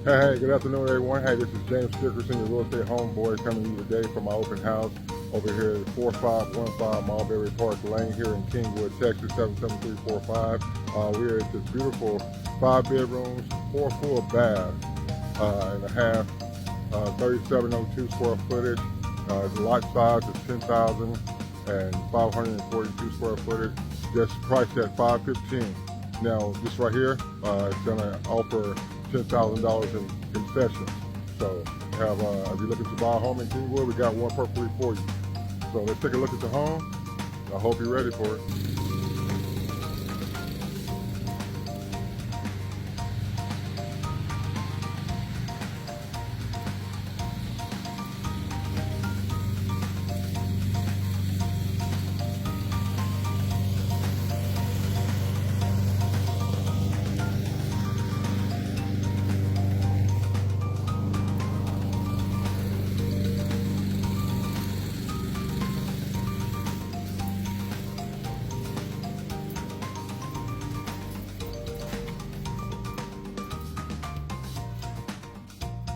Hey, good afternoon, everyone. Hey, this is James Dickerson, your real estate homeboy, coming to you today from my open house over here at 4515 Mulberry Park Lane here in Kingwood, Texas, 77345. We're at this beautiful 5 bedrooms, 4 full baths and a half, 3702 square footage. The lot size is 10,542 square footage, just priced at $515. Now, this right here, it's gonna offer $10,000 in concessions. So if you're looking to buy a home in Kingwood, we got one perfectly for you. So let's take a look at the home. I hope you're ready for it.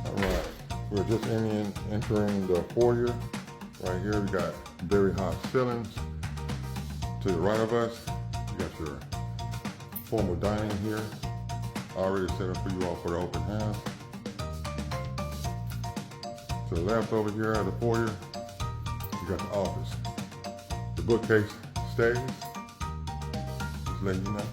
Alright, we're just entering the foyer. Right here we got very high ceilings. To the right of us, you got your formal dining here, already set up for you all for the open house. To the left over here at the foyer, you got the office. The bookcase stays, just letting you know.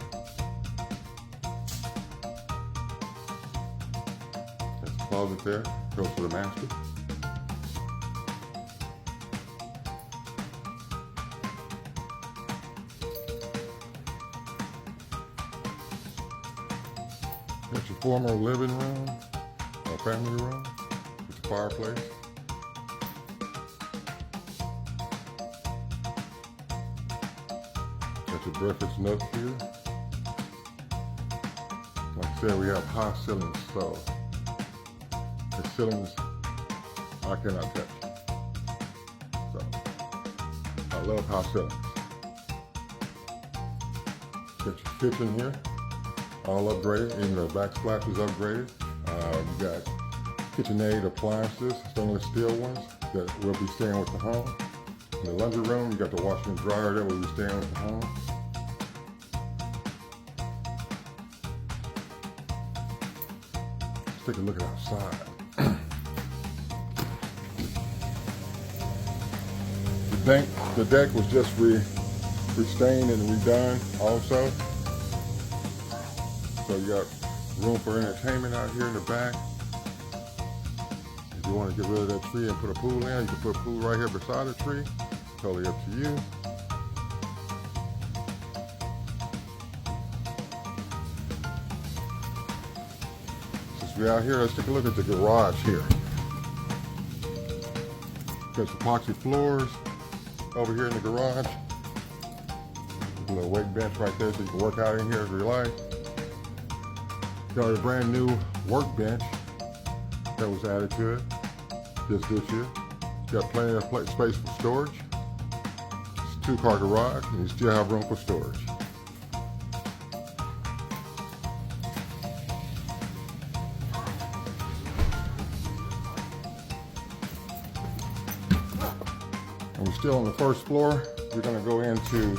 There's a closet there, goes to the master. That's your former living room or family room. It's a fireplace. Got your breakfast nook here. Like I said, we have high ceilings, so the ceilings I cannot touch. So I love high ceilings. Got your kitchen here. All upgraded, even the backsplash is upgraded. You got KitchenAid appliances, stainless steel ones that will be staying with the home. In the laundry room, you got the washer and dryer that will be staying with the home. Let's take a look at outside. The deck was just restained and redone also. So you got room for entertainment out here in the back. If you want to get rid of that tree and put a pool in, you can put a pool right here beside the tree. Totally up to you. Since we're out here, let's take a look at the garage here. Got epoxy floors over here in the garage. A little weight bench right there so you can work out in here if you like. Got a brand new workbench that was added to it just this year. Got plenty of space for storage. It's a 2-car garage and you still have room for storage. And we're still on the first floor. We're gonna go into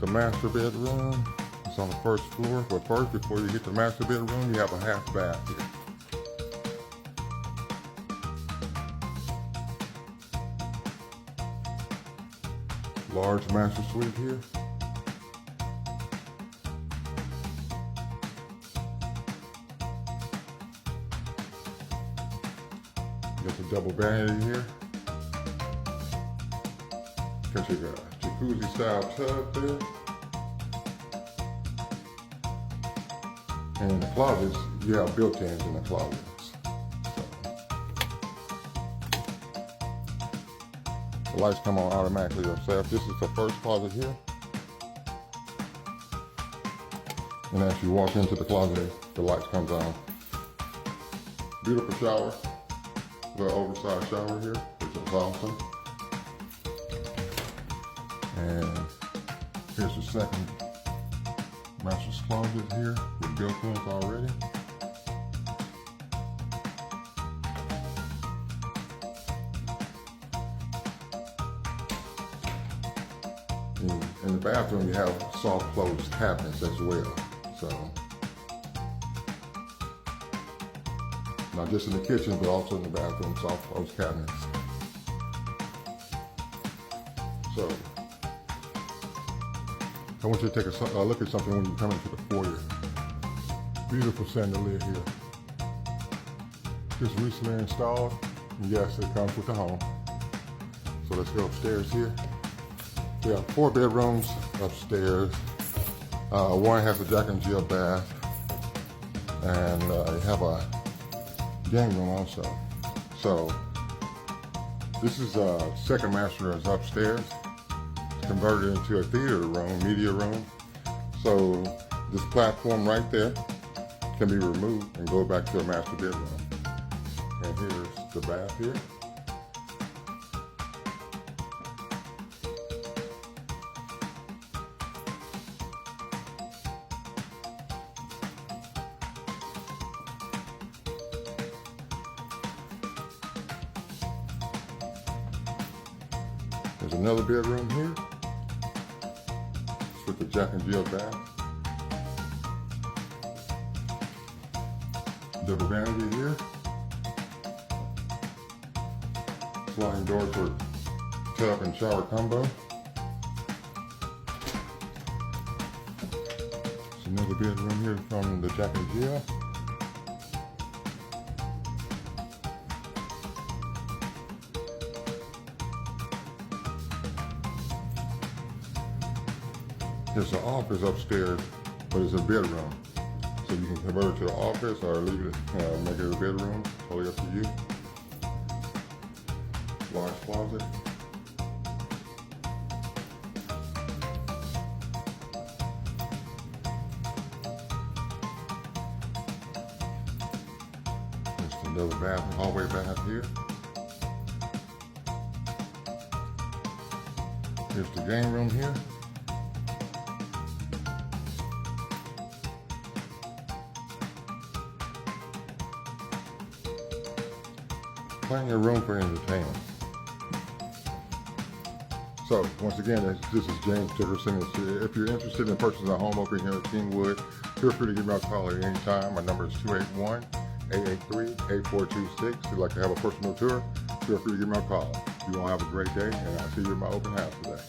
the master bedroom. It's on the first floor, but first, before you get to the master bedroom, you have a half bath here. Large master suite here. Got the double vanity here. Got your jacuzzi style tub there. And in the closets, you have built-ins in the closets. The lights come on automatically themselves. This is the first closet here. And as you walk into the closet, the lights comes on. Beautiful shower. Little oversized shower here, which is awesome. And here's the second master's closet here with built-ins already. In the bathroom, you have soft closed cabinets as well. So, not just in the kitchen, but also in the bathroom, soft closed cabinets. So, I want you to take a look at something when you come into the foyer. Beautiful chandelier here. Just recently installed. And yes, it comes with the home. So let's go upstairs here. We have 4 bedrooms upstairs. One has a Jack and Jill bath, and you have a game room also. So this is second master is upstairs. It's converted into a theater room, media room. So this platform right there can be removed and go back to a master bedroom. And here's the bath here. There's another bedroom here with the Jack and Jill bath. Double vanity here. Sliding doors for tub and shower combo. There's another bedroom here from the Jack and Jill. There's an office upstairs, but it's a bedroom. So you can convert it to an office or leave it, make it a bedroom. Totally up to you. Large closet. There's another bath, hallway bath here. Here's the game room here. Plenty of room for entertainment. So, once again, this is James Dickerson. If you're interested in purchasing a home over here at Kingwood, feel free to give me a call at any time. My number is 281-883-8426. If you'd like to have a personal tour, feel free to give me a call. You all have a great day, and I'll see you at my open house today.